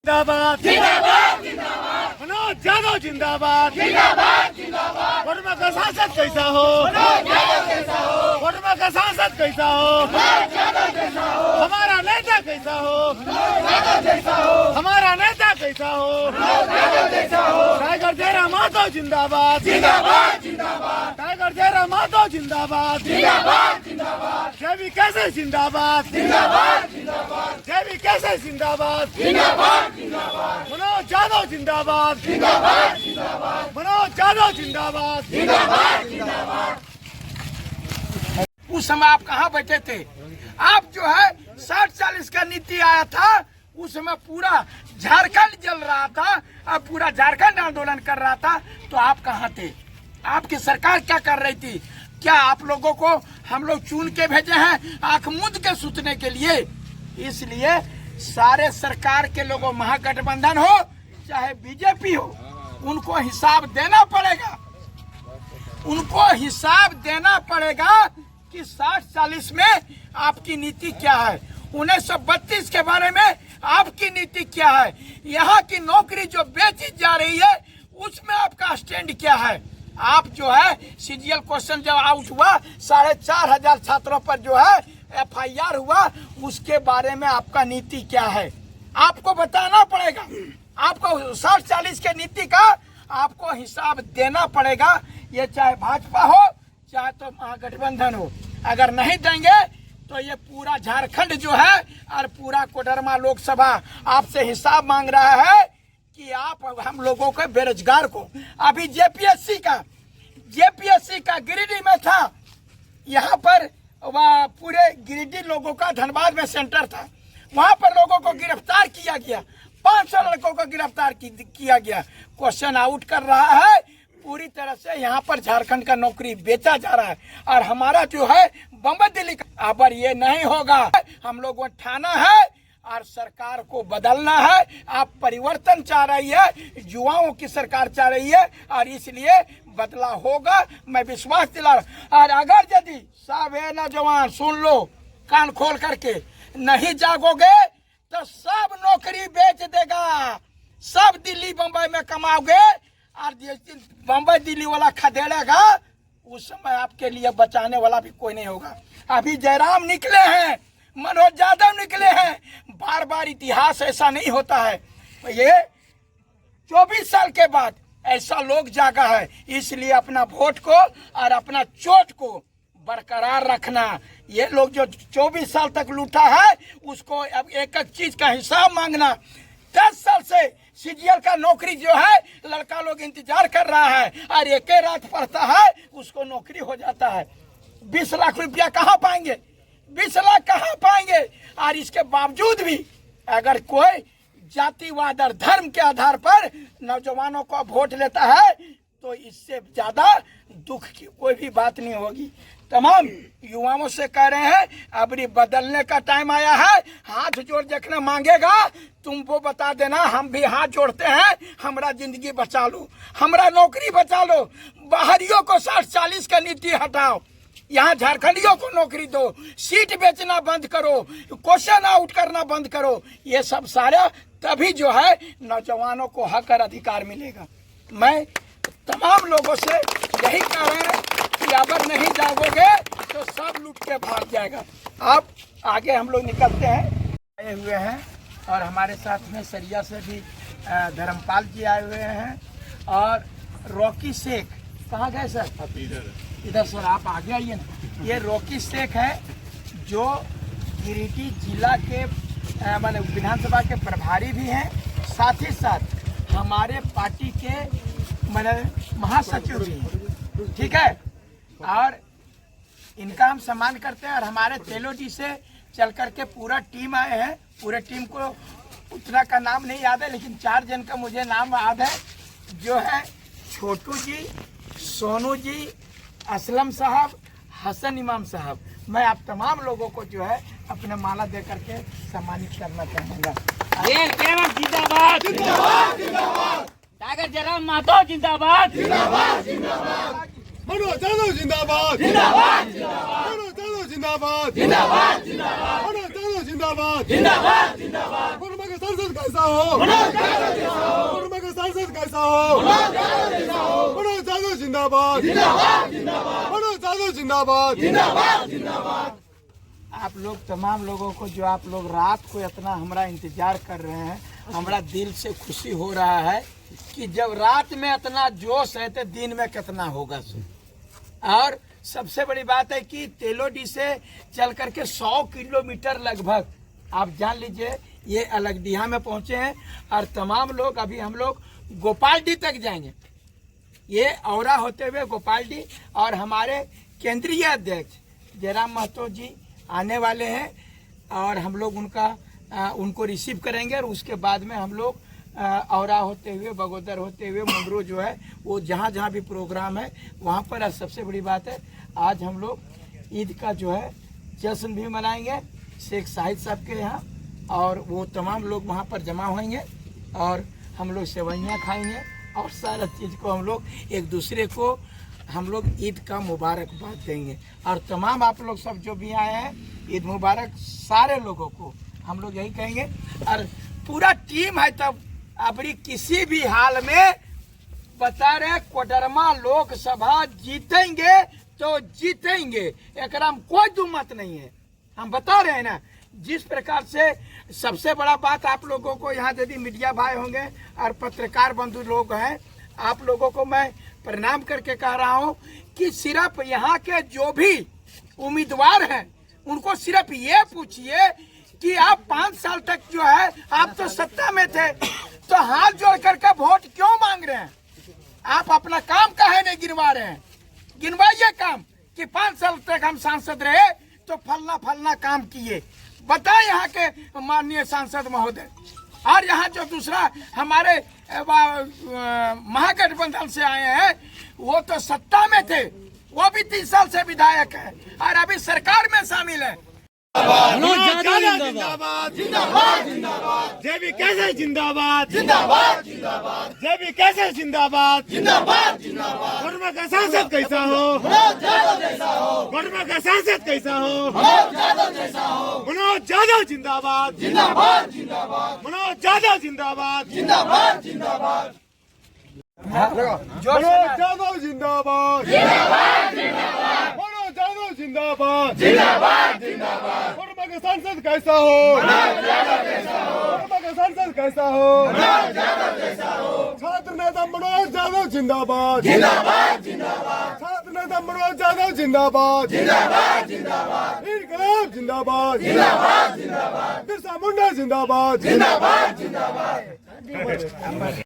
जिंदाबाद जिंदाबाद जिंदाबाद मनोज यादव जिंदाबाद जिंदाबाद जिंदाबाद कोटमा का सांसद कैसा हो मनोज यादव कैसा हो कोटमा का सांसद कैसा हो मनोज यादव कैसा हो हमारा नेता कैसा हो मनोज यादव कैसा हो हमारा नेता कैसा हो मनोज यादव कैसा हो टाइगर जयराम माधव जिंदाबाद जिंदाबाद जिंदाबाद टाइगर जयराम माधव जिंदाबाद जिंदाबाद जिंदाबाद जेबी कैसे जिंदाबाद जिंदाबाद जिंदाबाद जेबी कैसे जिंदाबाद जिंदाबाद जिंदाबाद मनोज यादव जिंदाबाद जिंदाबाद जिंदाबाद मनोज यादव जिंदाबाद जिंदाबाद जिंदाबाद। उस समय आप कहाँ बैठे थे? आप जो है 60-40 का नीति आया था, उस समय पूरा झारखंड जल रहा था, अब पूरा झारखंड आंदोलन कर रहा था, तो आप कहाँ थे? आपकी सरकार क्या कर रही थी? क्या आप लोगों को हम लोग चुन के भेजे हैं आंख मूंद के सुतने के लिए? इसलिए सारे सरकार के लोगों, महागठबंधन हो चाहे बीजेपी हो, उनको हिसाब देना पड़ेगा। उनको हिसाब देना पड़ेगा कि 60-40 में आपकी नीति क्या है, 1932 के बारे में आपकी नीति क्या है, यहाँ की नौकरी जो बेची जा रही है उसमें आपका स्टैंड क्या है। आप जो है सीजीएल क्वेश्चन जब आउट हुआ, 4,500 छात्रों पर जो है FIR हुआ, उसके बारे में आपका नीति क्या है, आपको बताना पड़ेगा। आपको 60-40 के नीति का आपको हिसाब देना पड़ेगा। ये चाहे भाजपा हो चाहे तो महागठबंधन हो, अगर नहीं देंगे तो ये पूरा झारखंड जो है और पूरा कोडरमा लोकसभा आपसे हिसाब मांग रहा है कि आप हम लोगों के बेरोजगार को। अभी जेपीएससी का गिरिडीह में था, यहाँ पर वह पूरे गिरिडीह लोगों का धनबाद में सेंटर था, वहां पर लोगों को गिरफ्तार किया गया, 500 लड़कों को गिरफ्तार किया गया। क्वेश्चन आउट कर रहा है पूरी तरह से, यहाँ पर झारखंड का नौकरी बेचा जा रहा है और हमारा जो है बम्बई दिल्ली का। अब ये नहीं होगा, हम लोग को ठाना है और सरकार को बदलना है। आप परिवर्तन चाह रही है, युवाओं की सरकार चाह रही है और इसलिए बदलाव होगा, मैं विश्वास दिला रहा। और अगर यदि सब नौजवान सुन लो कान खोल करके, नहीं जागोगे तो सब नौकरी बेच देगा, सब दिल्ली बम्बई में कमाओगे और बम्बई दिल्ली वाला खदेड़ेगा, उस समय आपके लिए बचाने वाला भी कोई नहीं होगा। अभी जयराम निकले हैं, मनोज यादव निकले हैं, बार बार इतिहास ऐसा नहीं होता है। ये 24 साल के बाद ऐसा लोग जागा है, इसलिए अपना वोट को और अपना चोट को बरकरार रखना। ये लोग जो 24 साल तक लूटा है उसको अब एक एक चीज का हिसाब मांगना। 10 साल से सीजीएल का नौकरी जो है लड़का लोग इंतजार कर रहा है और एक रात पढ़ता है उसको नौकरी हो जाता है। 20 लाख रुपया कहाँ पाएंगे? 20 लाख कहाँ पाएंगे? और इसके बावजूद भी अगर कोई जातिवाद और धर्म के आधार पर नौजवानों को वोट लेता है तो इससे ज्यादा दुख की कोई भी बात नहीं होगी। तमाम युवाओं से कह रहे हैं अब बदलने का टाइम आया है, हाथ जोड़ देखना मांगेगा, तुम वो बता देना, हम भी हाथ जोड़ते हैं, हमारा जिंदगी बचा लो, हमारा नौकरी बचा लो। बाहरियों को 60-40 का नीति हटाओ, यहाँ झारखंडियों को नौकरी दो, सीट बेचना बंद करो, क्वेश्चन आउट करना बंद करो। ये सब सारा तभी जो है नौजवानों को हक और अधिकार मिलेगा। मैं तमाम लोगों से यही कह रहे हैं कि अगर नहीं जागोगे तो सब लूट के भाग जाएगा। अब आगे हम लोग निकलते हैं, आए हुए हैं और हमारे साथ में सरिया से भी धर्मपाल जी आए हुए हैं और रॉकी शेख। कहाँ गए सर? इधर सर, आप आगे आइए ना। ये रॉकी शेख है जो गिरिडीह जिला के माने विधानसभा के प्रभारी भी हैं, साथ ही साथ हमारे पार्टी के माने महासचिव भी हैं, ठीक है। और इनका हम सम्मान करते हैं और हमारे तेलोजी से चल करके पूरा टीम आए हैं। पूरे टीम को उतना का नाम नहीं याद है, लेकिन 4 जन का मुझे नाम याद है, जो है छोटू जी, सोनू जी, असलम साहब, हसन इमाम साहब। मैं आप तमाम लोगों को जो है अपने माला दे करके सम्मानित करना चाहूँगा। जिंदाबाद जिंदाबाद जिंदाबाद, टाइगर जयराम माधव जिंदाबाद, जिंदाबाद जिंदाबाद, मनोज यादव जिंदाबाद, जिंदाबाद जिंदाबाद, मनोज यादव जिंदाबाद, जिंदाबाद जिंदाबाद, मनोज यादव जिंदाबाद, जिंदाबाद जिंदाबाद, सांसद कैसा हो, कोडरमा का सांसद कैसा हो, मनोज यादव जिंदाबाद, मनोज यादव जिंदाबाद। आप लोग तमाम लोगों को जो आप लोग रात को इतना हमारा इंतजार कर रहे हैं, हमारा दिल से खुशी हो रहा है कि जब रात में इतना जोश है तो दिन में कितना होगा। और सबसे बड़ी बात है कि तेलोडी से चल करके 100 किलोमीटर लगभग आप जान लीजिए ये अलगडीहा में पहुंचे हैं। और तमाम लोग अभी हम लोग गोपालडी तक जाएंगे, ये औरा होते हुए गोपालडी। और हमारे केंद्रीय अध्यक्ष जयराम महतो जी आने वाले हैं और हम लोग उनको रिसीव करेंगे। और उसके बाद में हम लोग औरा होते हुए बगोदर होते हुए मुंगरू जो है वो जहाँ जहाँ भी प्रोग्राम है वहाँ पर। आज सबसे बड़ी बात है आज हम लोग ईद का जो है जश्न भी मनाएंगे शेख साहिद साहब के यहाँ, और वो तमाम लोग वहाँ पर जमा होंगे और हम लोग सेवइयाँ खाएंगे और सारा चीज़ को हम लोग एक दूसरे को हम लोग ईद का मुबारकबाद देंगे। और तमाम आप लोग सब जो भी आए हैं ईद मुबारक सारे लोगों को हम लोग यही कहेंगे। और पूरा टीम है तब अबरी किसी भी हाल में बता रहे कोडरमा लोकसभा जीतेंगे तो जीतेंगे, एकरा में कोई दुमत नहीं है। हम बता रहे हैं ना जिस प्रकार से। सबसे बड़ा बात आप लोगों को यहाँ यदि मीडिया भाई होंगे और पत्रकार बंधु लोग हैं, आप लोगों को मैं प्रणाम करके कह रहा हूँ कि सिर्फ यहाँ के जो भी उम्मीदवार हैं उनको सिर्फ ये पूछिए कि आप 5 साल तक जो है आप तो सत्ता में थे तो हाथ जोड़ करके वोट क्यों मांग रहे हैं? आप अपना काम काहे नहीं गिनवा रहे हैं? गिनवाइए काम कि 5 साल तक हम सांसद रहे तो फलना फलना काम किए, बताए यहाँ के माननीय सांसद महोदय। और यहाँ जो दूसरा हमारे महागठबंधन से आए हैं वो तो सत्ता में थे, वो भी 3 साल से विधायक है और अभी सरकार में शामिल है। मनोज यादव जिंदाबाद, जिंदाबाद जिंदाबाद। जेबी कैसे जिंदाबाद, जिंदाबाद जिंदाबाद। जेबी कैसे जिंदाबाद, जिंदाबाद जिंदाबाद। कोडरमा का सांसद कैसा हो, मनोज यादव जैसा हो। कोडरमा का सांसद कैसा हो, मनोज यादव जैसा हो। मनोज यादव जिंदाबाद, जिंदाबाद जिंदाबाद। मनोज यादव जिंदाबाद, जिंदाबाद जिंदाबाद। मनोज यादव जिंदाबाद, जिंदाबाद जिंदाबाद। मनोज यादव जिंदाबाद, जिंदाबाद जिंदाबाद। कोडरमा का सांसद कैसा हो, मनोज यादव जैसा हो। कोडरमा का सांसद कैसा हो, मनोज यादव जैसा हो। छात्र नेता मनोज यादव जिंदाबाद, जिंदाबाद जिंदाबाद। छात्र नेता मनोज यादव जिंदाबाद, जिंदाबाद जिंदाबाद। इनकलाब जिंदाबाद, जिंदाबाद जिंदाबाद। बिरसा मुंडा जिंदाबाद, जिंदाबाद जिंदाबाद।